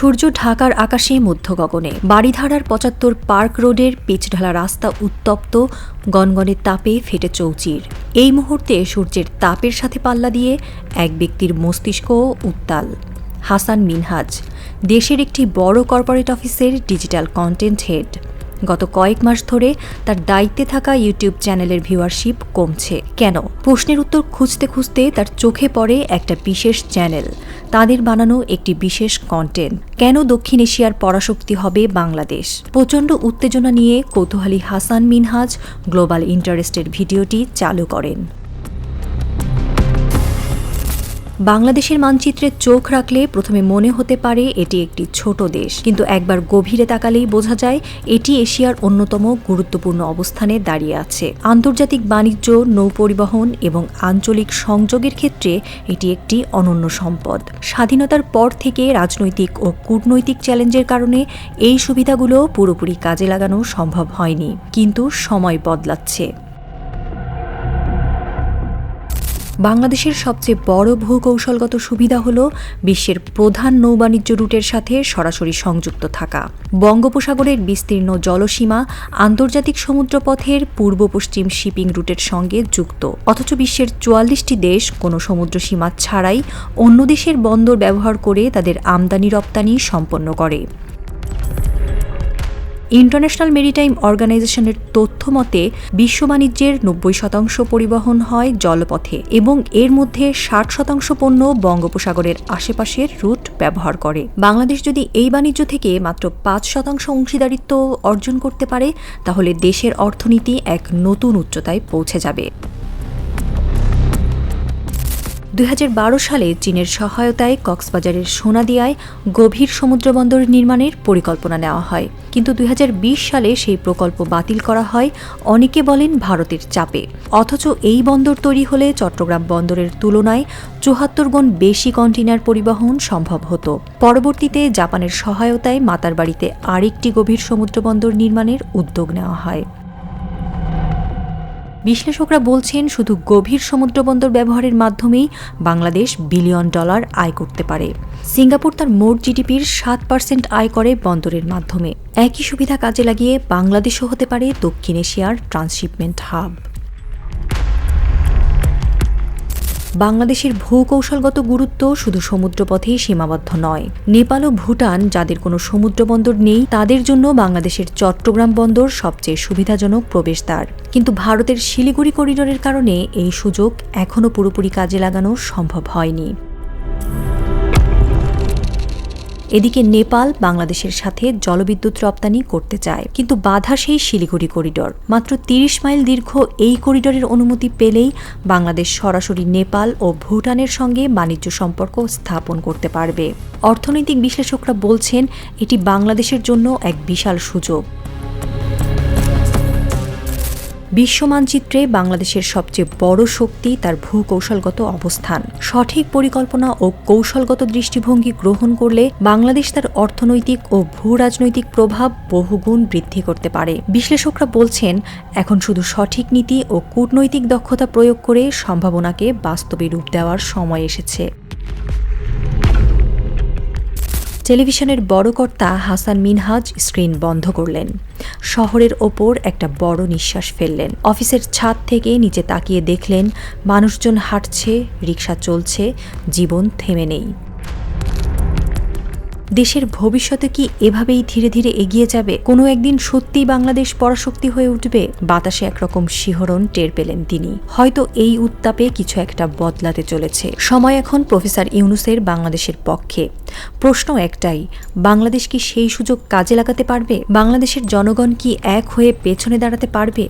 সূর্য ঢাকার আকাশে মধ্য গগনে। বাড়িধারার ৭৫ পার্ক রোডের পিচঢালা রাস্তা উত্তপ্ত, গনগনে তাপে ফেটে চৌচির। এই মুহূর্তে সূর্যের তাপের সাথে পাল্লা দিয়ে এক ব্যক্তির মস্তিষ্কও উত্তাল। হাসান মিনহাজ দেশের একটি বড় কর্পোরেট অফিসের ডিজিটাল কন্টেন্ট হেড। গত কয়েক মাস ধরে তার দায়িত্বে থাকা ইউটিউব চ্যানেলের ভিউয়ারশিপ কমছে। কেন? প্রশ্নের উত্তর খুঁজতে খুঁজতে তার চোখে পড়ে একটা বিশেষ চ্যানেল, তাদের বানানো একটি বিশেষ কন্টেন্ট। কেন দক্ষিণ এশিয়ার পরাশক্তি হবে বাংলাদেশ? প্রচণ্ড উত্তেজনা নিয়ে কৌতূহলী হাসান মিনহাজ গ্লোবাল ইন্টারেস্টের ভিডিওটি চালু করেন। বাংলাদেশের মানচিত্রে চোখ রাখলে প্রথমে মনে হতে পারে এটি একটি ছোট দেশ, কিন্তু একবার গভীরে তাকালেই বোঝা যায় এটি এশিয়ার অন্যতম গুরুত্বপূর্ণ অবস্থানে দাঁড়িয়ে আছে। আন্তর্জাতিক বাণিজ্য, নৌপরিবহন এবং আঞ্চলিক সংযোগের ক্ষেত্রে এটি একটি অনন্য সম্পদ। স্বাধীনতার পর থেকে রাজনৈতিক ও কূটনৈতিক চ্যালেঞ্জের কারণে এই সুবিধাগুলো পুরোপুরি কাজে লাগানো সম্ভব হয়নি, কিন্তু সময় বদলাচ্ছে। বাংলাদেশের সবচেয়ে বড় ভূকৌশলগত সুবিধা হল বিশ্বের প্রধান নৌবাণিজ্য রুটের সাথে সরাসরি সংযুক্ত থাকা। বঙ্গোপসাগরের বিস্তীর্ণ জলসীমা আন্তর্জাতিক সমুদ্রপথের পূর্ব পশ্চিম শিপিং রুটের সঙ্গে যুক্ত, অথচ বিশ্বের ৪৪টি দেশ কোনো সমুদ্রসীমা ছাড়াই অন্য দেশের বন্দর ব্যবহার করে তাদের আমদানি রপ্তানি সম্পন্ন করে। ইন্টারন্যাশনাল মেরিটাইম অর্গানাইজেশনের তথ্য মতে বিশ্ব বাণিজ্যের ৯০% পরিবহন হয় জলপথে এবং এর মধ্যে ৬০% পণ্য বঙ্গোপসাগরের আশেপাশের রুট ব্যবহার করে। বাংলাদেশ যদি এই বাণিজ্য থেকে মাত্র ৫% অংশীদারিত্ব অর্জন করতে পারে, তাহলে দেশের অর্থনীতি এক নতুন উচ্চতায় পৌঁছে যাবে। ২০১২ সালে চীনের সহায়তায় কক্সবাজারের সোনাদিয়ায় গভীর সমুদ্রবন্দর নির্মাণের পরিকল্পনা নেওয়া হয়, কিন্তু ২০২০ সালে সেই প্রকল্প বাতিল করা হয়, অনেকে বলেন ভারতের চাপে। অথচ এই বন্দর তৈরি হলে চট্টগ্রাম বন্দরের তুলনায় ৭৪ গুণ বেশি কন্টেইনার পরিবহন সম্ভব হতো। পরবর্তীতে জাপানের সহায়তায় মাতারবাড়িতে আরেকটি গভীর সমুদ্রবন্দর নির্মাণের উদ্যোগ নেওয়া হয়। বিশ্লেষকরা বলছেন, শুধু গভীর সমুদ্রবন্দর ব্যবহারের মাধ্যমেই বাংলাদেশ বিলিয়ন ডলার আয় করতে পারে। সিঙ্গাপুর তার মোট জিডিপির ৭% আয় করে বন্দরের মাধ্যমে। একই সুবিধা কাজে লাগিয়ে বাংলাদেশও হতে পারে দক্ষিণ এশিয়ার ট্রান্সশিপমেন্ট হাব। বাংলাদেশের ভূকৌশলগত গুরুত্ব শুধু সমুদ্রপথেই সীমাবদ্ধ নয়। নেপাল ও ভুটান, যাদের কোনো সমুদ্রবন্দর নেই, তাদের জন্য বাংলাদেশের চট্টগ্রাম বন্দর সবচেয়ে সুবিধাজনক প্রবেশদ্বার। কিন্তু ভারতের শিলিগুড়ি করিডোরের কারণে এই সুযোগ এখনও পুরোপুরি কাজে লাগানো সম্ভব হয়নি। এদিকে নেপাল বাংলাদেশের সাথে জলবিদ্যুৎ রপ্তানি করতে চায়, কিন্তু বাধা সেই শিলিগুড়ি করিডোর। মাত্র ৩০ মাইল দীর্ঘ এই করিডোরের অনুমতি পেলেই বাংলাদেশ সরাসরি নেপাল ও ভুটানের সঙ্গে বাণিজ্য সম্পর্ক স্থাপন করতে পারবে। অর্থনৈতিক বিশ্লেষকরা বলছেন, এটি বাংলাদেশের জন্য এক বিশাল সুযোগ। বিশ্ব মানচিত্রে বাংলাদেশের সবচেয়ে বড় শক্তি তার ভূকৌশলগত অবস্থান। সঠিক পরিকল্পনা ও কৌশলগত দৃষ্টিভঙ্গি গ্রহণ করলে বাংলাদেশ তার অর্থনৈতিক ও ভূরাজনৈতিক প্রভাব বহুগুণ বৃদ্ধি করতে পারে। বিশ্লেষকরা বলছেন, এখন শুধু সঠিক নীতি ও কূটনৈতিক দক্ষতা প্রয়োগ করে সম্ভাবনাকে বাস্তবে রূপ দেওয়ার সময় এসেছে। টেলিভিশনের বড় কর্তা হাসান মিনহাজ স্ক্রিন বন্ধ করলেন। শহরের ওপর একটা বড় নিঃশ্বাস ফেললেন। অফিসের ছাদ থেকে নিচে তাকিয়ে দেখলেন মানুষজন হাঁটছে, রিকশা চলছে, জীবন থেমে নেই। দেশের ভবিষ্যতে কি এভাবেই ধীরে ধীরে এগিয়ে যাবে? কোনো একদিন সত্যিই বাংলাদেশ পরাশক্তি হয়ে উঠবে? বাতাসে একরকম শিহরণ টের পেলেন তিনি। হয়তো এই উত্তাপে কিছু একটা বদলাতে চলেছে। সময় এখন প্রফেসর ইউনূসের বাংলাদেশের পক্ষে। প্রশ্ন একটাই, বাংলাদেশ কি সেই সুযোগ কাজে লাগাতে পারবে? বাংলাদেশের জনগণ কি এক হয়ে পেছনে দাঁড়াতে পারবে?